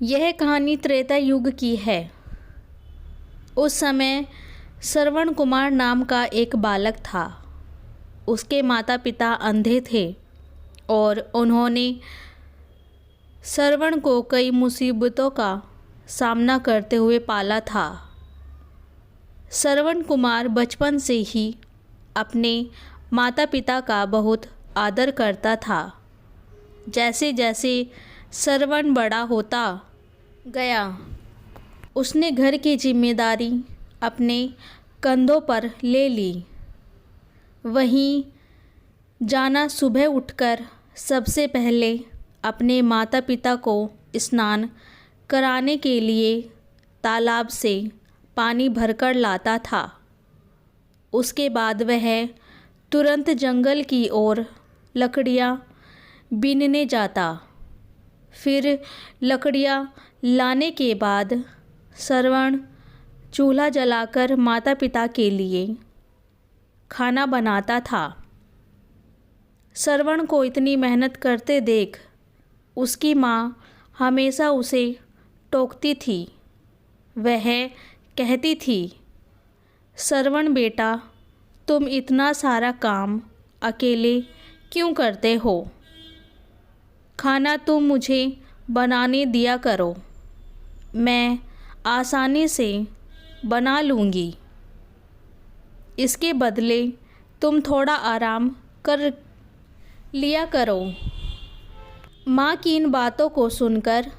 यह कहानी त्रेता युग की है। उस समय श्रवण कुमार नाम का एक बालक था। उसके माता पिता अंधे थे और उन्होंने श्रवण को कई मुसीबतों का सामना करते हुए पाला था। श्रवण कुमार बचपन से ही अपने माता पिता का बहुत आदर करता था। जैसे जैसे श्रवण बड़ा होता गया, उसने घर की जिम्मेदारी अपने कंधों पर ले ली। वहीं जाना सुबह उठकर सबसे पहले अपने माता पिता को स्नान कराने के लिए तालाब से पानी भरकर लाता था। उसके बाद वह तुरंत जंगल की ओर लकड़ियाँ बीनने जाता। फिर लकड़ियाँ लाने के बाद श्रवण चूल्हा जलाकर माता पिता के लिए खाना बनाता था। श्रवण को इतनी मेहनत करते देख उसकी माँ हमेशा उसे टोकती थी। वह कहती थी, श्रवण बेटा, तुम इतना सारा काम अकेले क्यों करते हो? खाना तुम मुझे बनाने दिया करो, मैं आसानी से बना लूँगी। इसके बदले तुम थोड़ा आराम कर लिया करो। माँ की इन बातों को सुनकर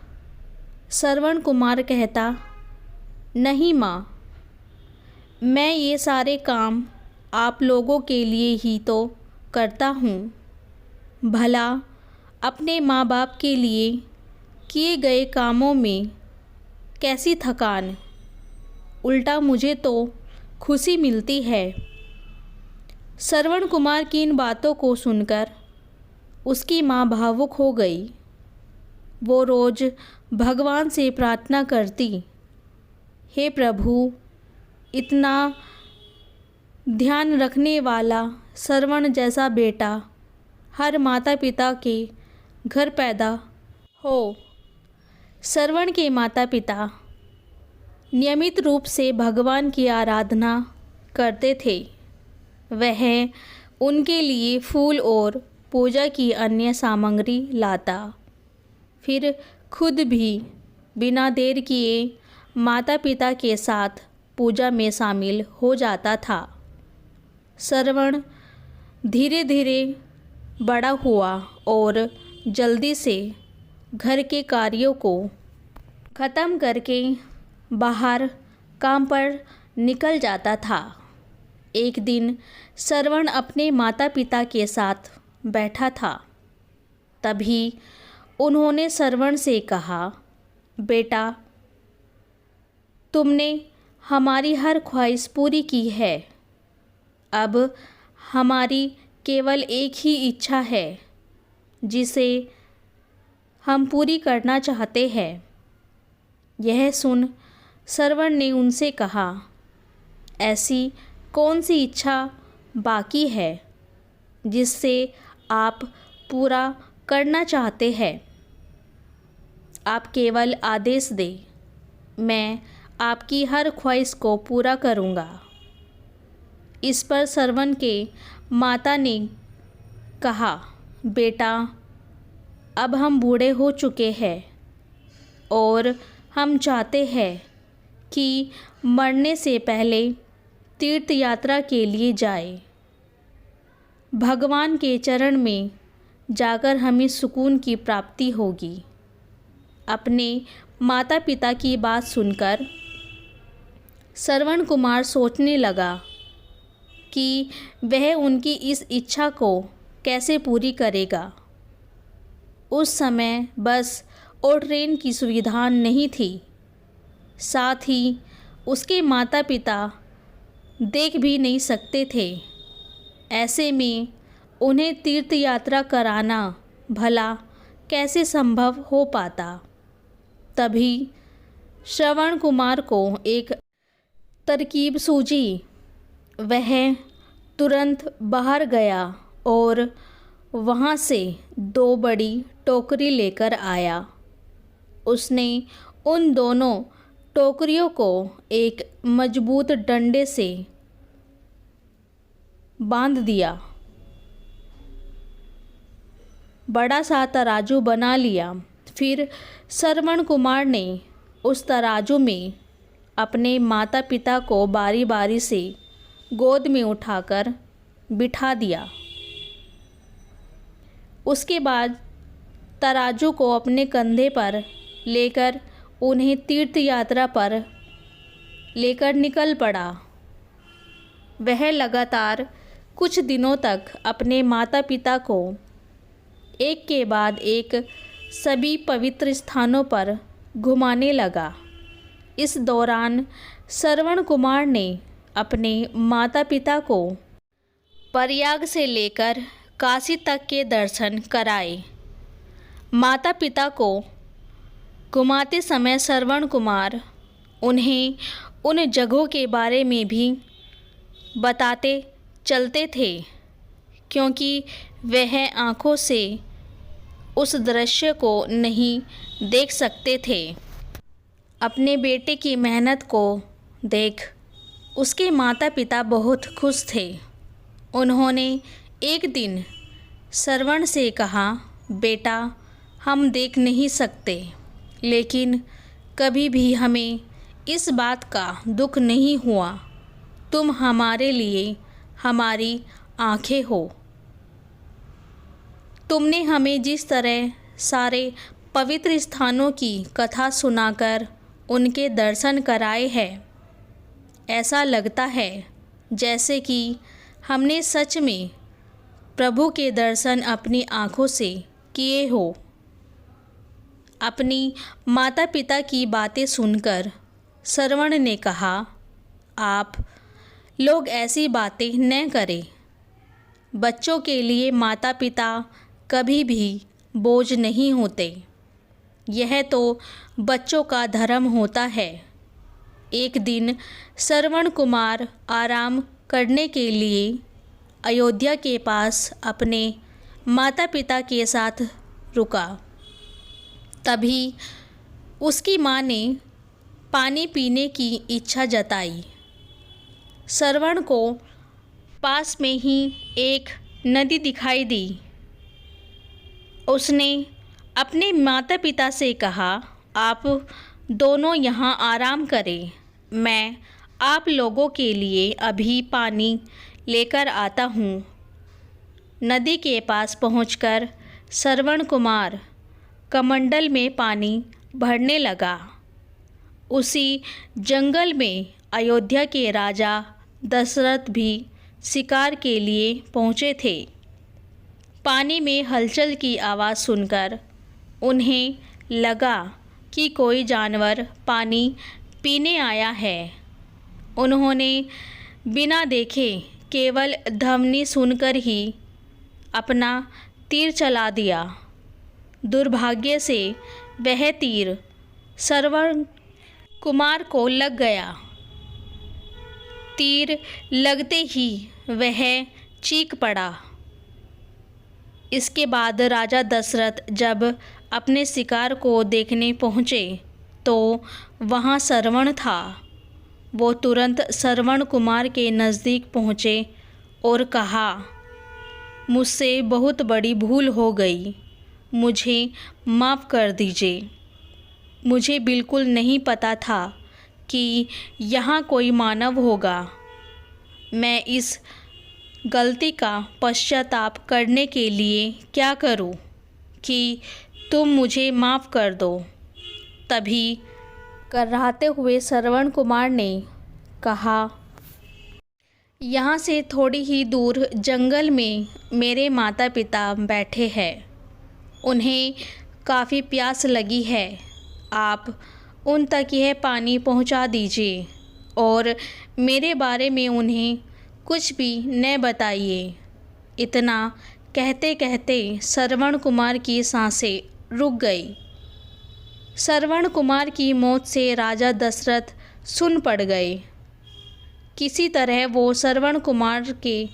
श्रवण कुमार कहता, नहीं माँ, मैं ये सारे काम आप लोगों के लिए ही तो करता हूँ। भला अपने माँ बाप के लिए किए गए कामों में कैसी थकान, उल्टा मुझे तो खुशी मिलती है। श्रवण कुमार की इन बातों को सुनकर उसकी माँ भावुक हो गई। वो रोज़ भगवान से प्रार्थना करती, हे प्रभु, इतना ध्यान रखने वाला श्रवण जैसा बेटा हर माता पिता के घर पैदा हो। श्रवण के माता पिता नियमित रूप से भगवान की आराधना करते थे। वह उनके लिए फूल और पूजा की अन्य सामग्री लाता, फिर खुद भी बिना देर किए माता पिता के साथ पूजा में शामिल हो जाता था। श्रवण धीरे धीरे बड़ा हुआ और जल्दी से घर के कार्यों को ख़त्म करके बाहर काम पर निकल जाता था। एक दिन श्रवण अपने माता पिता के साथ बैठा था। तभी उन्होंने श्रवण से कहा, बेटा, तुमने हमारी हर ख्वाहिश पूरी की है। अब हमारी केवल एक ही इच्छा है जिसे हम पूरी करना चाहते हैं। यह सुन श्रवण ने उनसे कहा, ऐसी कौन सी इच्छा बाकी है जिससे आप पूरा करना चाहते हैं? आप केवल आदेश दें, मैं आपकी हर ख्वाहिश को पूरा करूँगा। इस पर श्रवण के माता ने कहा, बेटा, अब हम बूढ़े हो चुके हैं और हम चाहते हैं कि मरने से पहले तीर्थ यात्रा के लिए जाए। भगवान के चरण में जाकर हमें सुकून की प्राप्ति होगी। अपने माता पिता की बात सुनकर श्रवण कुमार सोचने लगा कि वह उनकी इस इच्छा को कैसे पूरी करेगा। उस समय बस और ट्रेन की सुविधा नहीं थी, साथ ही उसके माता पिता देख भी नहीं सकते थे। ऐसे में उन्हें तीर्थ यात्रा कराना भला कैसे संभव हो पाता। तभी श्रवण कुमार को एक तरकीब सूझी। वह तुरंत बाहर गया और वहाँ से 2 बड़ी टोकरी लेकर आया। उसने उन दोनों टोकरियों को एक मजबूत डंडे से बांध दिया, बड़ा सा तराजू बना लिया। फिर श्रवण कुमार ने उस तराजू में अपने माता पिता को बारी बारी से गोद में उठाकर बिठा दिया। उसके बाद तराजू को अपने कंधे पर लेकर उन्हें तीर्थ यात्रा पर लेकर निकल पड़ा। वह लगातार कुछ दिनों तक अपने माता पिता को एक के बाद एक सभी पवित्र स्थानों पर घुमाने लगा। इस दौरान श्रवण कुमार ने अपने माता पिता को प्रयाग से लेकर काशी तक के दर्शन कराए। माता पिता को घुमाते समय श्रवण कुमार उन्हें उन जगहों के बारे में भी बताते चलते थे, क्योंकि वह आँखों से उस दृश्य को नहीं देख सकते थे। अपने बेटे की मेहनत को देख उसके माता पिता बहुत खुश थे। उन्होंने एक दिन श्रवण से कहा, बेटा, हम देख नहीं सकते, लेकिन कभी भी हमें इस बात का दुख नहीं हुआ। तुम हमारे लिए हमारी आँखें हो। तुमने हमें जिस तरह सारे पवित्र स्थानों की कथा सुनाकर उनके दर्शन कराए हैं, ऐसा लगता है जैसे कि हमने सच में प्रभु के दर्शन अपनी आँखों से किए हो। अपनी माता पिता की बातें सुनकर श्रवण ने कहा, आप लोग ऐसी बातें न करें। बच्चों के लिए माता पिता कभी भी बोझ नहीं होते। यह तो बच्चों का धर्म होता है। एक दिन श्रवण कुमार आराम करने के लिए अयोध्या के पास अपने माता पिता के साथ रुका। तभी उसकी माँ ने पानी पीने की इच्छा जताई। श्रवण को पास में ही एक नदी दिखाई दी। उसने अपने माता पिता से कहा, आप दोनों यहाँ आराम करें, मैं आप लोगों के लिए अभी पानी लेकर आता हूँ। नदी के पास पहुँचकर श्रवण कुमार कमंडल में पानी भरने लगा। उसी जंगल में अयोध्या के राजा दशरथ भी शिकार के लिए पहुँचे थे। पानी में हलचल की आवाज़ सुनकर उन्हें लगा कि कोई जानवर पानी पीने आया है। उन्होंने बिना देखे केवल ध्वनि सुनकर ही अपना तीर चला दिया। दुर्भाग्य से वह तीर श्रवण कुमार को लग गया। तीर लगते ही वह चीख पड़ा। इसके बाद राजा दशरथ जब अपने शिकार को देखने पहुँचे तो वहाँ श्रवण था। वो तुरंत श्रवण कुमार के नज़दीक पहुँचे और कहा, मुझसे बहुत बड़ी भूल हो गई, मुझे माफ़ कर दीजिए। मुझे बिल्कुल नहीं पता था कि यहाँ कोई मानव होगा। मैं इस गलती का पश्चाताप करने के लिए क्या करूं कि तुम मुझे माफ़ कर दो। तभी कराहते हुए श्रवण कुमार ने कहा, यहाँ से थोड़ी ही दूर जंगल में मेरे माता पिता बैठे हैं। उन्हें काफ़ी प्यास लगी है। आप उन तक यह पानी पहुँचा दीजिए और मेरे बारे में उन्हें कुछ भी न बताइए। इतना कहते कहते श्रवण कुमार की सांसें रुक गई। श्रवण कुमार की मौत से राजा दशरथ सुन पड़ गए। किसी तरह वो श्रवण कुमार के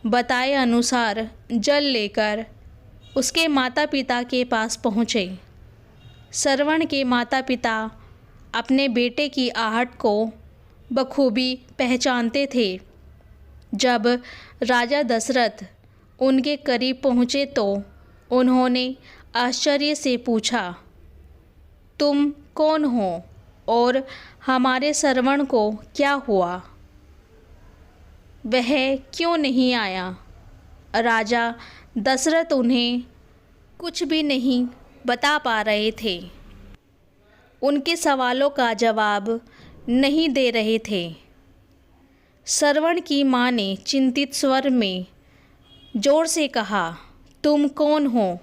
बताए अनुसार जल लेकर उसके माता पिता के पास पहुँचे। श्रवण के माता पिता अपने बेटे की आहट को बखूबी पहचानते थे। जब राजा दशरथ उनके करीब पहुँचे तो उन्होंने आश्चर्य से पूछा, तुम कौन हो और हमारे श्रवण को क्या हुआ? वह क्यों नहीं आया? राजा दशरथ उन्हें कुछ भी नहीं बता पा रहे थे, उनके सवालों का जवाब नहीं दे रहे थे। श्रवण की माँ ने चिंतित स्वर में ज़ोर से कहा, तुम कौन हो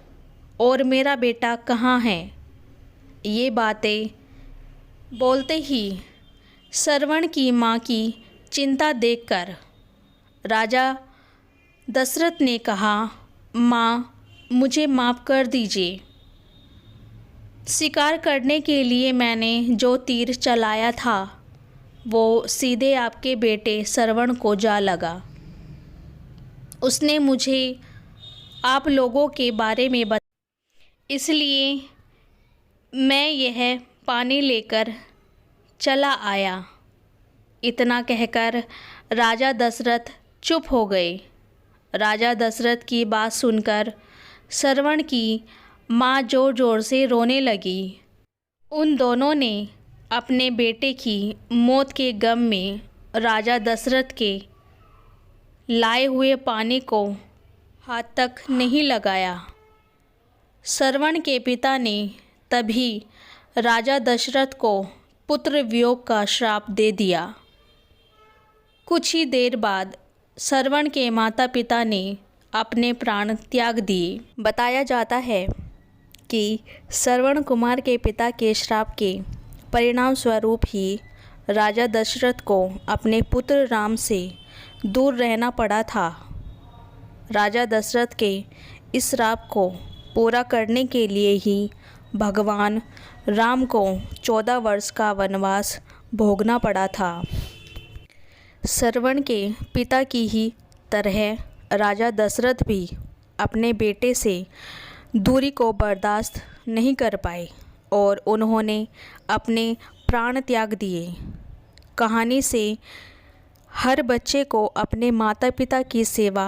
और मेरा बेटा कहाँ है? ये बातें बोलते ही श्रवण की माँ की चिंता देखकर राजा दशरथ ने कहा, माँ, मुझे माफ़ कर दीजिए। शिकार करने के लिए मैंने जो तीर चलाया था वो सीधे आपके बेटे श्रवण को जा लगा। उसने मुझे आप लोगों के बारे में बताया, इसलिए मैं यह पानी लेकर चला आया। इतना कहकर राजा दशरथ चुप हो गए। राजा दशरथ की बात सुनकर श्रवण की माँ ज़ोर ज़ोर से रोने लगी। उन दोनों ने अपने बेटे की मौत के गम में राजा दशरथ के लाए हुए पानी को हाथ तक नहीं लगाया। श्रवण के पिता ने तभी राजा दशरथ को पुत्र वियोग का श्राप दे दिया। कुछ ही देर बाद श्रवण के माता पिता ने अपने प्राण त्याग दिए। बताया जाता है कि श्रवण कुमार के पिता के श्राप के परिणाम स्वरूप ही राजा दशरथ को अपने पुत्र राम से दूर रहना पड़ा था। राजा दशरथ के इस श्राप को पूरा करने के लिए ही भगवान राम को 14 वर्ष का वनवास भोगना पड़ा था। श्रवण के पिता की ही तरह राजा दशरथ भी अपने बेटे से दूरी को बर्दाश्त नहीं कर पाए और उन्होंने अपने प्राण त्याग दिए। कहानी से हर बच्चे को अपने माता पिता की सेवा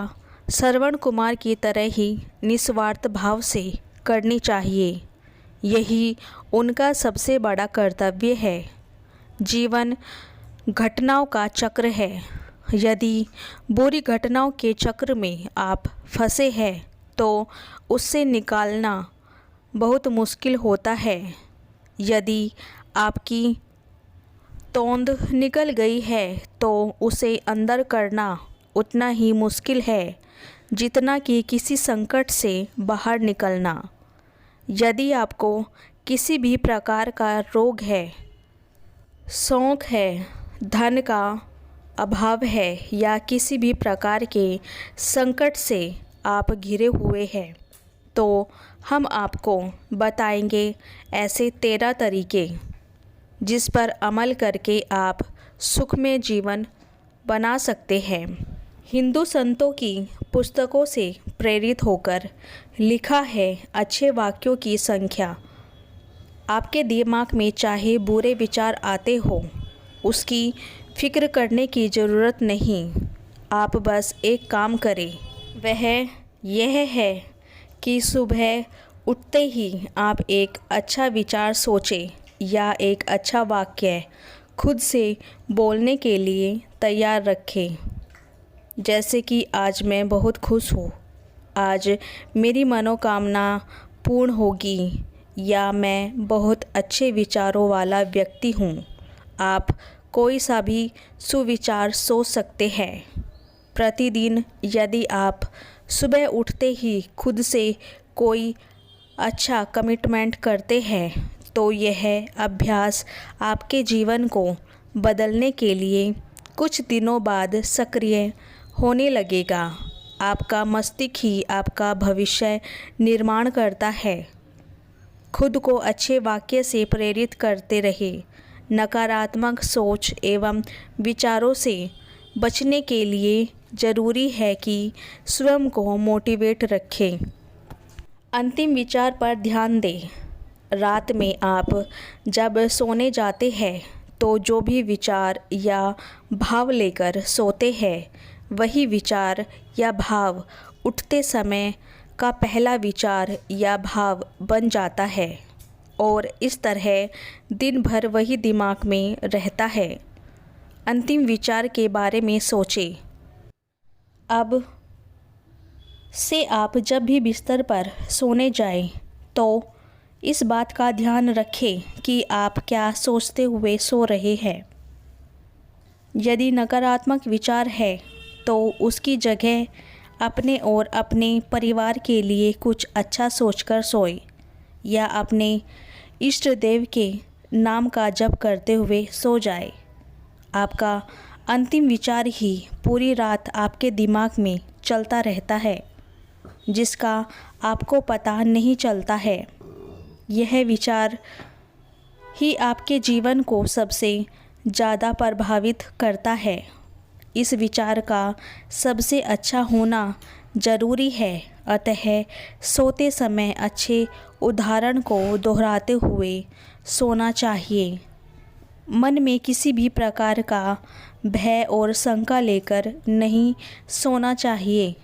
श्रवण कुमार की तरह ही निस्वार्थ भाव से करनी चाहिए। यही उनका सबसे बड़ा कर्तव्य है। जीवन घटनाओं का चक्र है। यदि बुरी घटनाओं के चक्र में आप फंसे हैं तो उससे निकालना बहुत मुश्किल होता है। यदि आपकी तोंद निकल गई है तो उसे अंदर करना उतना ही मुश्किल है जितना कि किसी संकट से बाहर निकलना। यदि आपको किसी भी प्रकार का रोग है, शौक है, धन का अभाव है या किसी भी प्रकार के संकट से आप घिरे हुए हैं तो हम आपको बताएंगे ऐसे 13 तरीके जिस पर अमल करके आप सुखमय जीवन बना सकते हैं। हिंदू संतों की पुस्तकों से प्रेरित होकर लिखा है अच्छे वाक्यों की संख्या। आपके दिमाग में चाहे बुरे विचार आते हो उसकी फिक्र करने की ज़रूरत नहीं। आप बस एक काम करें, वह यह है कि सुबह उठते ही आप एक अच्छा विचार सोचें या एक अच्छा वाक्य खुद से बोलने के लिए तैयार रखें। जैसे कि आज मैं बहुत खुश हूँ, आज मेरी मनोकामना पूर्ण होगी, या मैं बहुत अच्छे विचारों वाला व्यक्ति हूँ। आप कोई सा भी सुविचार सोच सकते हैं। प्रतिदिन यदि आप सुबह उठते ही खुद से कोई अच्छा कमिटमेंट करते हैं तो यह अभ्यास आपके जीवन को बदलने के लिए कुछ दिनों बाद सक्रिय होने लगेगा। आपका मस्तिष्क ही आपका भविष्य निर्माण करता है। खुद को अच्छे वाक्य से प्रेरित करते रहे। नकारात्मक सोच एवं विचारों से बचने के लिए ज़रूरी है कि स्वयं को मोटिवेट रखें। अंतिम विचार पर ध्यान दें। रात में आप जब सोने जाते हैं तो जो भी विचार या भाव लेकर सोते हैं वही विचार या भाव उठते समय का पहला विचार या भाव बन जाता है और इस तरह दिन भर वही दिमाग में रहता है। अंतिम विचार के बारे में सोचें। अब से आप जब भी बिस्तर पर सोने जाएं तो इस बात का ध्यान रखें कि आप क्या सोचते हुए सो रहे हैं। यदि नकारात्मक विचार है तो उसकी जगह अपने और अपने परिवार के लिए कुछ अच्छा सोचकर सोएं या अपने इष्ट देव के नाम का जप करते हुए सो जाए। आपका अंतिम विचार ही पूरी रात आपके दिमाग में चलता रहता है, जिसका आपको पता नहीं चलता है। यह विचार ही आपके जीवन को सबसे ज़्यादा प्रभावित करता है। इस विचार का सबसे अच्छा होना ज़रूरी है, अतः सोते समय अच्छे उदाहरण को दोहराते हुए सोना चाहिए। मन में किसी भी प्रकार का भय और शंका लेकर नहीं सोना चाहिए।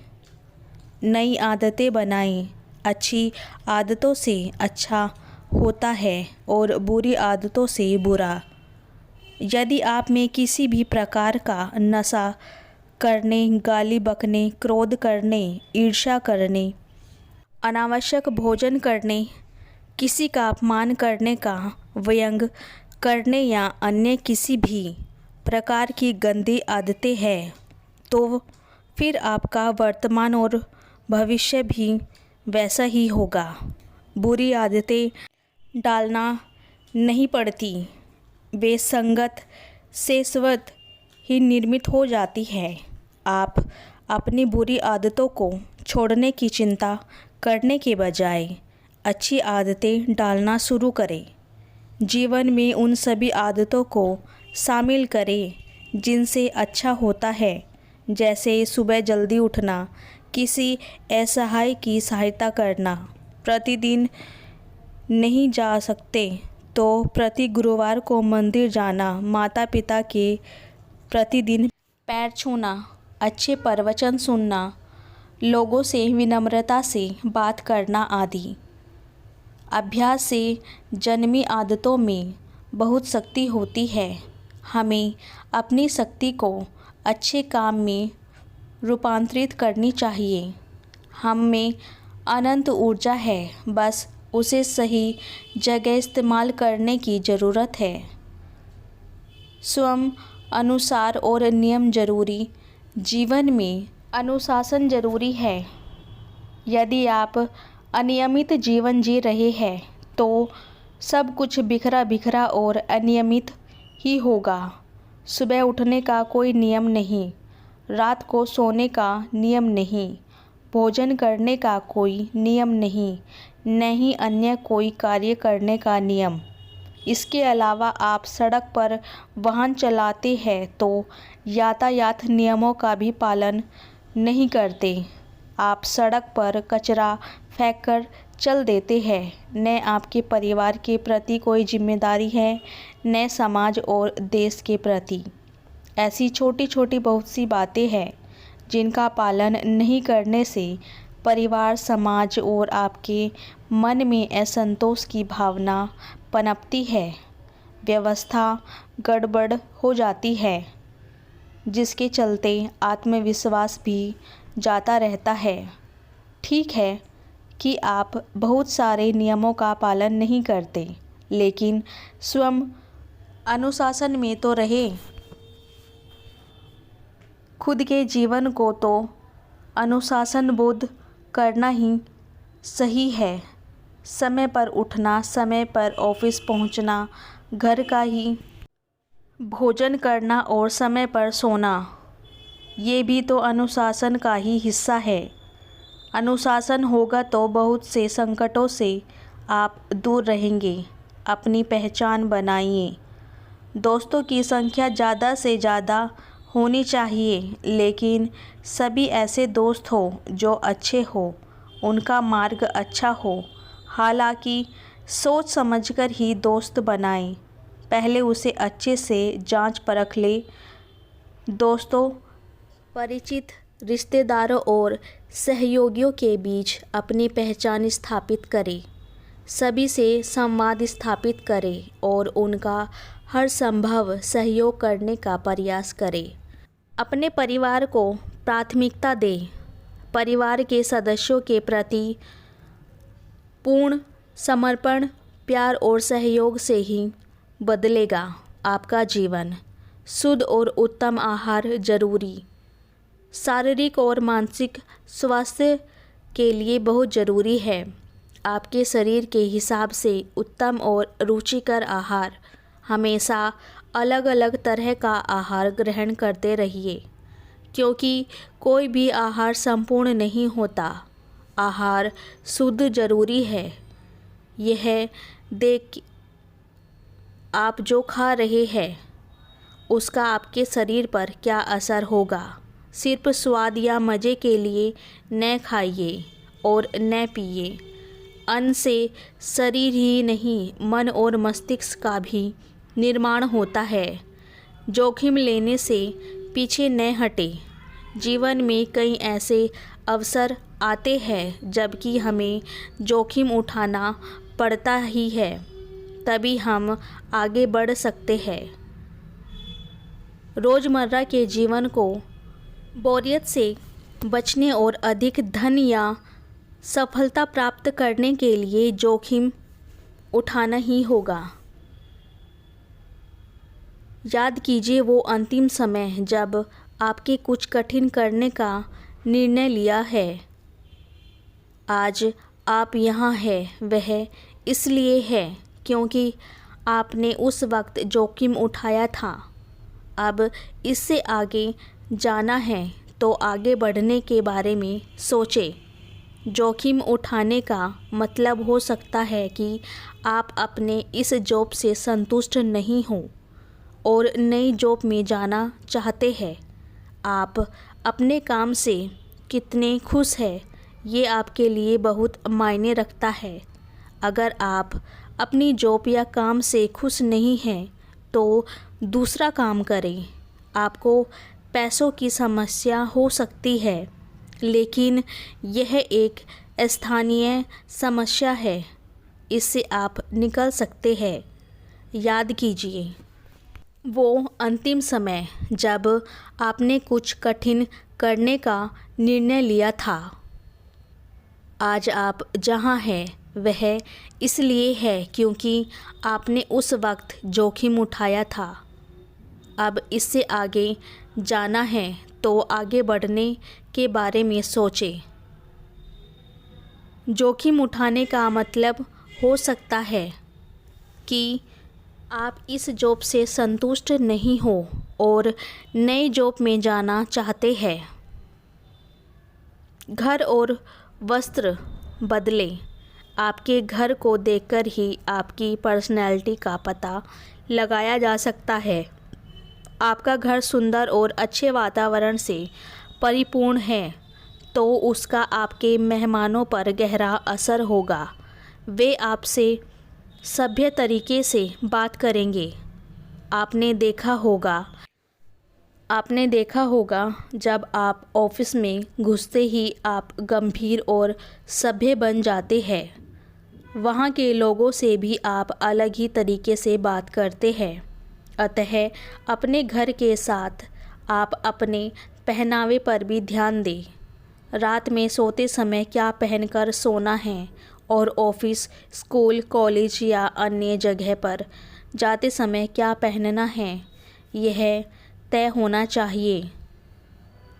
नई आदतें बनाएं। अच्छी आदतों से अच्छा होता है और बुरी आदतों से बुरा। यदि आप में किसी भी प्रकार का नशा करने, गाली बकने, क्रोध करने, ईर्ष्या करने, अनावश्यक भोजन करने, किसी का अपमान करने का, व्यंग करने या अन्य किसी भी प्रकार की गंदी आदतें हैं तो फिर आपका वर्तमान और भविष्य भी वैसा ही होगा। बुरी आदतें डालना नहीं पड़ती, वे संगत से स्वतः ही निर्मित हो जाती है। आप अपनी बुरी आदतों को छोड़ने की चिंता करने के बजाय अच्छी आदतें डालना शुरू करें। जीवन में उन सभी आदतों को शामिल करें जिनसे अच्छा होता है, जैसे सुबह जल्दी उठना, किसी असहाय की सहायता करना। प्रतिदिन नहीं जा सकते तो प्रति गुरुवार को मंदिर जाना, माता पिता के प्रतिदिन पैर छूना, अच्छे प्रवचन सुनना, लोगों से विनम्रता से बात करना आदि। अभ्यास से जन्मी आदतों में बहुत शक्ति होती है। हमें अपनी शक्ति को अच्छे काम में रूपांतरित करनी चाहिए। हम में अनंत ऊर्जा है, बस उसे सही जगह इस्तेमाल करने की ज़रूरत है। स्वयं अनुसार और नियम जरूरी। जीवन में अनुशासन जरूरी है। यदि आप अनियमित जीवन जी रहे हैं तो सब कुछ बिखरा बिखरा और अनियमित ही होगा। सुबह उठने का कोई नियम नहीं, रात को सोने का नियम नहीं, भोजन करने का कोई नियम नहीं, न ही अन्य कोई कार्य करने का नियम। इसके अलावा आप सड़क पर वाहन चलाते हैं तो यातायात नियमों का भी पालन नहीं करते। आप सड़क पर कचरा फेंककर चल देते हैं। न आपके परिवार के प्रति कोई जिम्मेदारी है, न समाज और देश के प्रति। ऐसी छोटी छोटी बहुत सी बातें हैं जिनका पालन नहीं करने से परिवार, समाज और आपके मन में असंतोष की भावना पनपती है। व्यवस्था गड़बड़ हो जाती है, जिसके चलते आत्मविश्वास भी जाता रहता है। ठीक है कि आप बहुत सारे नियमों का पालन नहीं करते, लेकिन स्वयं अनुशासन में तो रहे। खुद के जीवन को तो अनुशासन बोध करना ही सही है। समय पर उठना, समय पर ऑफिस पहुंचना, घर का ही भोजन करना और समय पर सोना, ये भी तो अनुशासन का ही हिस्सा है। अनुशासन होगा तो बहुत से संकटों से आप दूर रहेंगे। अपनी पहचान बनाइए। दोस्तों की संख्या ज़्यादा से ज़्यादा होनी चाहिए, लेकिन सभी ऐसे दोस्त हो जो अच्छे हो, उनका मार्ग अच्छा हो। हालांकि सोच समझकर ही दोस्त बनाएं। पहले उसे अच्छे से जांच परख ले। दोस्तों, परिचित, रिश्तेदारों और सहयोगियों के बीच अपनी पहचान स्थापित करें। सभी से संवाद स्थापित करें और उनका हर संभव सहयोग करने का प्रयास करें। अपने परिवार को प्राथमिकता दें। परिवार के सदस्यों के प्रति पूर्ण समर्पण, प्यार और सहयोग से ही बदलेगा आपका जीवन। शुद्ध और उत्तम आहार जरूरी, शारीरिक और मानसिक स्वास्थ्य के लिए बहुत ज़रूरी है। आपके शरीर के हिसाब से उत्तम और रुचिकर आहार, हमेशा अलग अलग तरह का आहार ग्रहण करते रहिए, क्योंकि कोई भी आहार संपूर्ण नहीं होता। आहार शुद्ध जरूरी है। यह देख आप जो खा रहे हैं उसका आपके शरीर पर क्या असर होगा। सिर्फ स्वाद या मज़े के लिए न खाइए और न पिए। अन्न से शरीर ही नहीं, मन और मस्तिष्क का भी निर्माण होता है। जोखिम लेने से पीछे न हटे। जीवन में कई ऐसे अवसर आते हैं जबकि हमें जोखिम उठाना पड़ता ही है, तभी हम आगे बढ़ सकते हैं। रोज़मर्रा के जीवन को बोरियत से बचने और अधिक धन या सफलता प्राप्त करने के लिए जोखिम उठाना ही होगा। याद कीजिए वो अंतिम समय जब आपके कुछ कठिन करने का निर्णय लिया है। आज आप यहाँ हैं, वह इसलिए है क्योंकि आपने उस वक्त जोखिम उठाया था। अब इससे आगे जाना है तो आगे बढ़ने के बारे में सोचें। जोखिम उठाने का मतलब हो सकता है कि आप अपने इस जॉब से संतुष्ट नहीं हो और नई जॉब में जाना चाहते हैं। आप अपने काम से कितने खुश हैं, ये आपके लिए बहुत मायने रखता है। अगर आप अपनी जॉब या काम से खुश नहीं हैं तो दूसरा काम करें। आपको पैसों की समस्या हो सकती है, लेकिन यह एक स्थानीय समस्या है। इससे आप निकल सकते हैं। याद कीजिए वो अंतिम समय जब आपने कुछ कठिन करने का निर्णय लिया था। आज आप जहाँ हैं वह इसलिए है क्योंकि आपने उस वक्त जोखिम उठाया था। अब इससे आगे जाना है तो आगे बढ़ने के बारे में सोचें। जोखिम उठाने का मतलब हो सकता है कि आप इस जॉब से संतुष्ट नहीं हो और नई जॉब में जाना चाहते हैं। घर और वस्त्र बदलें। आपके घर को देखकर ही आपकी पर्सनैलिटी का पता लगाया जा सकता है। आपका घर सुंदर और अच्छे वातावरण से परिपूर्ण है तो उसका आपके मेहमानों पर गहरा असर होगा। वे आपसे सभ्य तरीके से बात करेंगे। आपने देखा होगा जब आप ऑफिस में घुसते ही आप गंभीर और सभ्य बन जाते हैं। वहाँ के लोगों से भी आप अलग ही तरीके से बात करते हैं। अतः अपने घर के साथ आप अपने पहनावे पर भी ध्यान दें। रात में सोते समय क्या पहनकर सोना है और ऑफिस, स्कूल, कॉलेज या अन्य जगह पर जाते समय क्या पहनना है, यह तय होना चाहिए।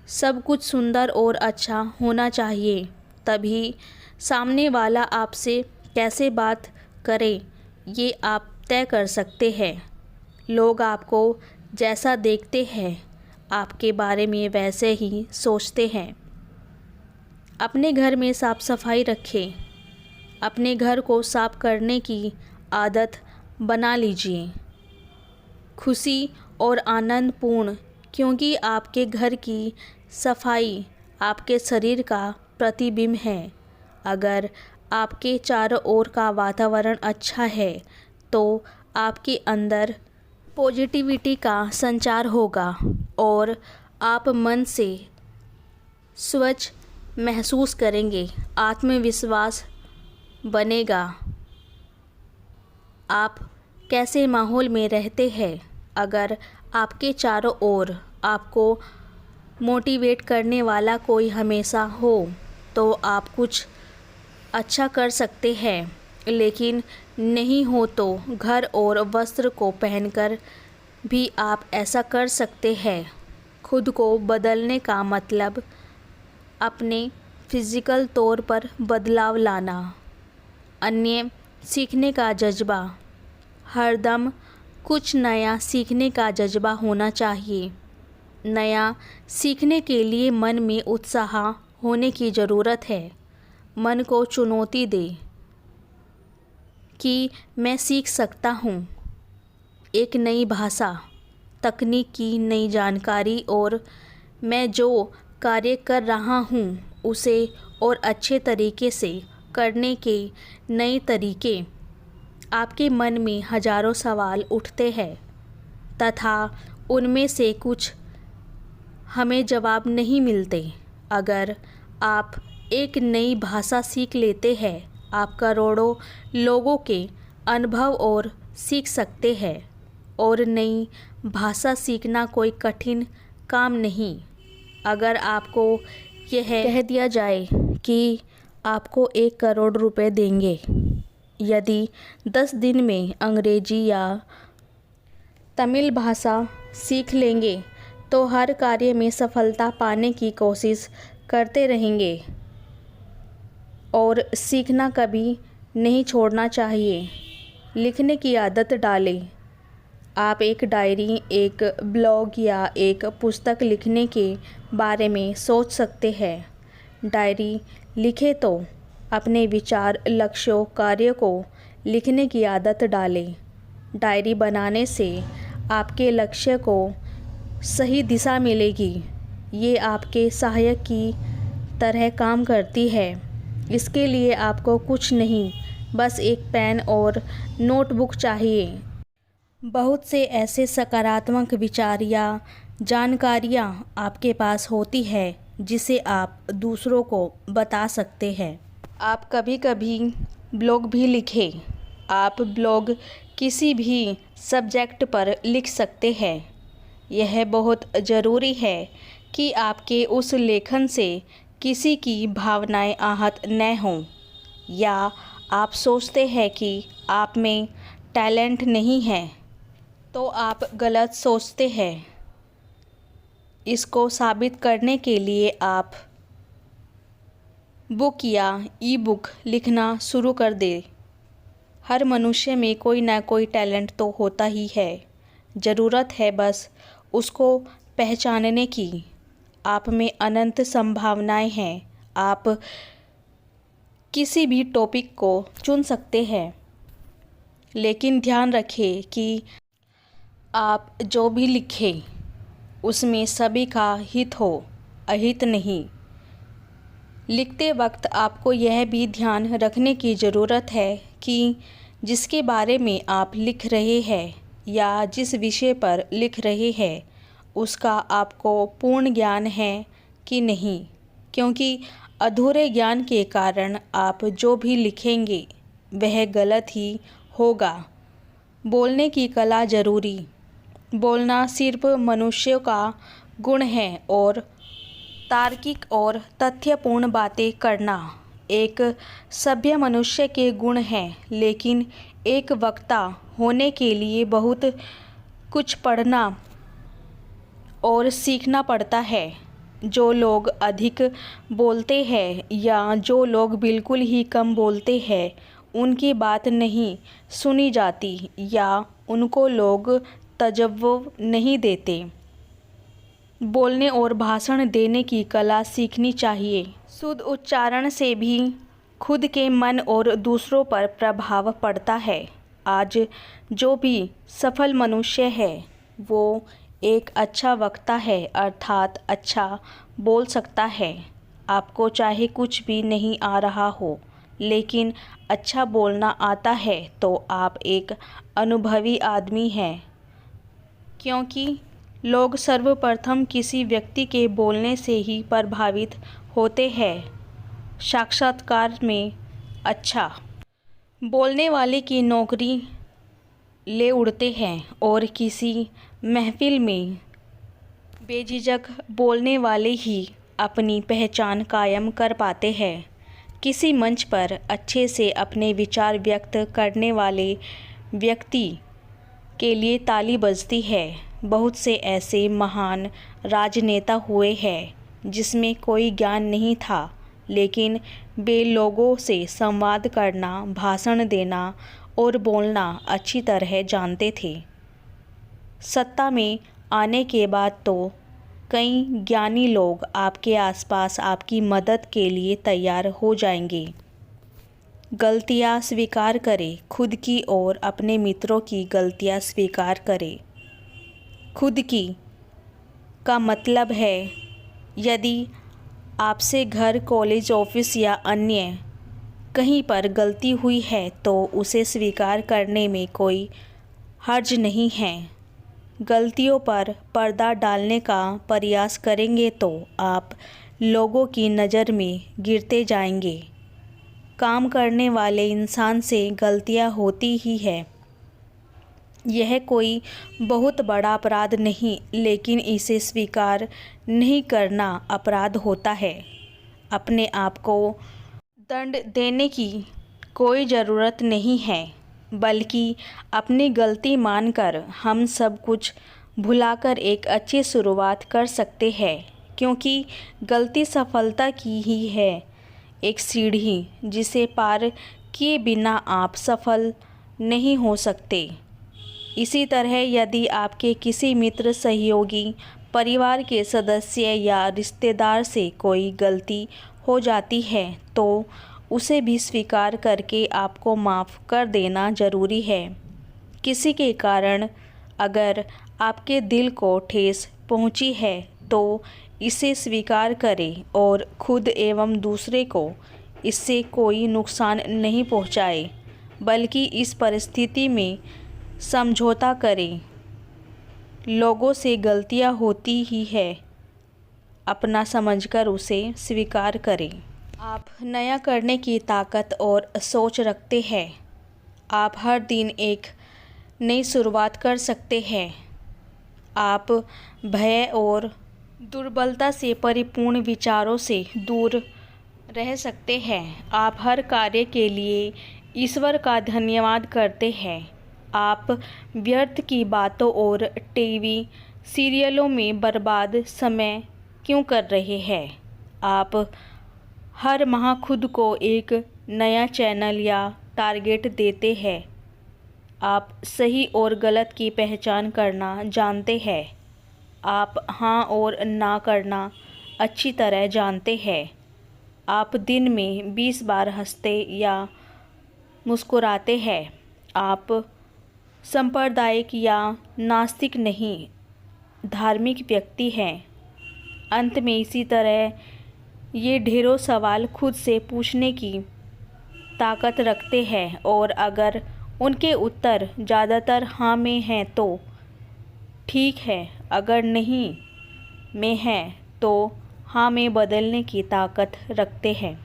सब कुछ सुंदर और अच्छा होना चाहिए, तभी सामने वाला आपसे कैसे बात करे ये आप तय कर सकते हैं। लोग आपको जैसा देखते हैं आपके बारे में वैसे ही सोचते हैं। अपने घर में साफ सफाई रखें। अपने घर को साफ करने की आदत बना लीजिए। खुशी और आनंदपूर्ण, क्योंकि आपके घर की सफाई आपके शरीर का प्रतिबिंब है। अगर आपके चारों ओर का वातावरण अच्छा है तो आपके अंदर पॉजिटिविटी का संचार होगा और आप मन से स्वच्छ महसूस करेंगे, आत्मविश्वास बनेगा। आप कैसे माहौल में रहते हैं? अगर आपके चारों ओर आपको मोटिवेट करने वाला कोई हमेशा हो तो आप कुछ अच्छा कर सकते हैं, लेकिन नहीं हो तो घर और वस्त्र को पहनकर भी आप ऐसा कर सकते हैं। खुद को बदलने का मतलब अपने फिज़िकल तौर पर बदलाव लाना। अन्य सीखने का जज्बा, हरदम कुछ नया सीखने का जज्बा होना चाहिए। नया सीखने के लिए मन में उत्साह होने की ज़रूरत है। मन को चुनौती दे कि मैं सीख सकता हूँ। एक नई भाषा, तकनीक की नई जानकारी और मैं जो कार्य कर रहा हूँ उसे और अच्छे तरीके से करने के नए तरीके। आपके मन में हजारों सवाल उठते हैं तथा उनमें से कुछ हमें जवाब नहीं मिलते। अगर आप एक नई भाषा सीख लेते हैं, आप करोड़ों लोगों के अनुभव और सीख सकते हैं। और नई भाषा सीखना कोई कठिन काम नहीं। अगर आपको यह कह दिया जाए कि आपको 1 करोड़ रुपए देंगे यदि 10 दिन में अंग्रेजी या तमिल भाषा सीख लेंगे तो हर कार्य में सफलता पाने की कोशिश करते रहेंगे और सीखना कभी नहीं छोड़ना चाहिए। लिखने की आदत डालें। आप एक डायरी, एक ब्लॉग या एक पुस्तक लिखने के बारे में सोच सकते हैं। डायरी लिखें तो अपने विचार, लक्ष्यों, कार्यों को लिखने की आदत डालें। डायरी बनाने से आपके लक्ष्य को सही दिशा मिलेगी। ये आपके सहायक की तरह काम करती है। इसके लिए आपको कुछ नहीं, बस एक पेन और नोटबुक चाहिए। बहुत से ऐसे सकारात्मक विचार या जानकारियाँ आपके पास होती है जिसे आप दूसरों को बता सकते हैं। आप कभी कभी ब्लॉग भी लिखें। आप ब्लॉग किसी भी सब्जेक्ट पर लिख सकते हैं। यह बहुत ज़रूरी है कि आपके उस लेखन से किसी की भावनाएं आहत न हों, या आप सोचते हैं कि आप में टैलेंट नहीं है तो आप गलत सोचते हैं। इसको साबित करने के लिए आप बुक या ई-बुक लिखना शुरू कर दें। हर मनुष्य में कोई ना कोई टैलेंट तो होता ही है। ज़रूरत है बस उसको पहचानने की। आप में अनंत संभावनाएं हैं। आप किसी भी टॉपिक को चुन सकते हैं, लेकिन ध्यान रखें कि आप जो भी लिखें उसमें सभी का हित हो, अहित नहीं। लिखते वक्त आपको यह भी ध्यान रखने की ज़रूरत है कि जिसके बारे में आप लिख रहे हैं या जिस विषय पर लिख रहे हैं उसका आपको पूर्ण ज्ञान है कि नहीं, क्योंकि अधूरे ज्ञान के कारण आप जो भी लिखेंगे वह गलत ही होगा। बोलने की कला ज़रूरी। बोलना सिर्फ मनुष्यों का गुण है और तार्किक और तथ्यपूर्ण बातें करना एक सभ्य मनुष्य के गुण हैं। लेकिन एक वक्ता होने के लिए बहुत कुछ पढ़ना और सीखना पड़ता है। जो लोग अधिक बोलते हैं या जो लोग बिल्कुल ही कम बोलते हैं उनकी बात नहीं सुनी जाती या उनको लोग तवज्जो नहीं देते। बोलने और भाषण देने की कला सीखनी चाहिए। शुद्ध उच्चारण से भी खुद के मन और दूसरों पर प्रभाव पड़ता है। आज जो भी सफल मनुष्य है वो एक अच्छा वक्ता है, अर्थात अच्छा बोल सकता है। आपको चाहे कुछ भी नहीं आ रहा हो लेकिन अच्छा बोलना आता है तो आप एक अनुभवी आदमी हैं, क्योंकि लोग सर्वप्रथम किसी व्यक्ति के बोलने से ही प्रभावित होते हैं। साक्षात्कार में अच्छा बोलने वाले की नौकरी ले उड़ते हैं और किसी महफिल में बेझिझक बोलने वाले ही अपनी पहचान कायम कर पाते हैं। किसी मंच पर अच्छे से अपने विचार व्यक्त करने वाले व्यक्ति के लिए ताली बजती है। बहुत से ऐसे महान राजनेता हुए हैं जिसमें कोई ज्ञान नहीं था, लेकिन वे लोगों से संवाद करना, भाषण देना और बोलना अच्छी तरह जानते थे। सत्ता में आने के बाद तो कई ज्ञानी लोग आपके आसपास आपकी मदद के लिए तैयार हो जाएंगे। गलतियां स्वीकार करें, खुद की और अपने मित्रों की गलतियां स्वीकार करें। खुद की का मतलब है यदि आपसे घर, कॉलेज, ऑफिस या अन्य कहीं पर गलती हुई है तो उसे स्वीकार करने में कोई हर्ज नहीं है। गलतियों पर पर्दा डालने का प्रयास करेंगे तो आप लोगों की नज़र में गिरते जाएंगे। काम करने वाले इंसान से गलतियां होती ही है। यह कोई बहुत बड़ा अपराध नहीं, लेकिन इसे स्वीकार नहीं करना अपराध होता है। अपने आप को दंड देने की कोई ज़रूरत नहीं है, बल्कि अपनी गलती मानकर हम सब कुछ भुलाकर एक अच्छी शुरुआत कर सकते हैं, क्योंकि गलती सफलता की ही है एक सीढ़ी जिसे पार किए बिना आप सफल नहीं हो सकते। इसी तरह यदि आपके किसी मित्र, सहयोगी, परिवार के सदस्य या रिश्तेदार से कोई गलती हो जाती है तो उसे भी स्वीकार करके आपको माफ़ कर देना ज़रूरी है। किसी के कारण अगर आपके दिल को ठेस पहुंची है तो इसे स्वीकार करें और खुद एवं दूसरे को इससे कोई नुकसान नहीं पहुंचाए, बल्कि इस परिस्थिति में समझौता करें। लोगों से गलतियां होती ही है, अपना समझकर उसे स्वीकार करें। आप नया करने की ताकत और सोच रखते हैं। आप हर दिन एक नई शुरुआत कर सकते हैं। आप भय और दुर्बलता से परिपूर्ण विचारों से दूर रह सकते हैं। आप हर कार्य के लिए ईश्वर का धन्यवाद करते हैं। आप व्यर्थ की बातों और टीवी सीरियलों में बर्बाद समय क्यों कर रहे हैं? आप हर माह खुद को एक नया चैनल या टारगेट देते हैं। आप सही और गलत की पहचान करना जानते हैं। आप हाँ और ना करना अच्छी तरह जानते हैं। आप दिन में 20 बार हंसते या मुस्कुराते हैं। आप सांप्रदायिक या नास्तिक नहीं, धार्मिक व्यक्ति हैं। अंत में इसी तरह ये ढेरों सवाल खुद से पूछने की ताकत रखते हैं, और अगर उनके उत्तर ज़्यादातर हाँ में हैं तो ठीक है, अगर नहीं में हैं तो हाँ में बदलने की ताकत रखते हैं।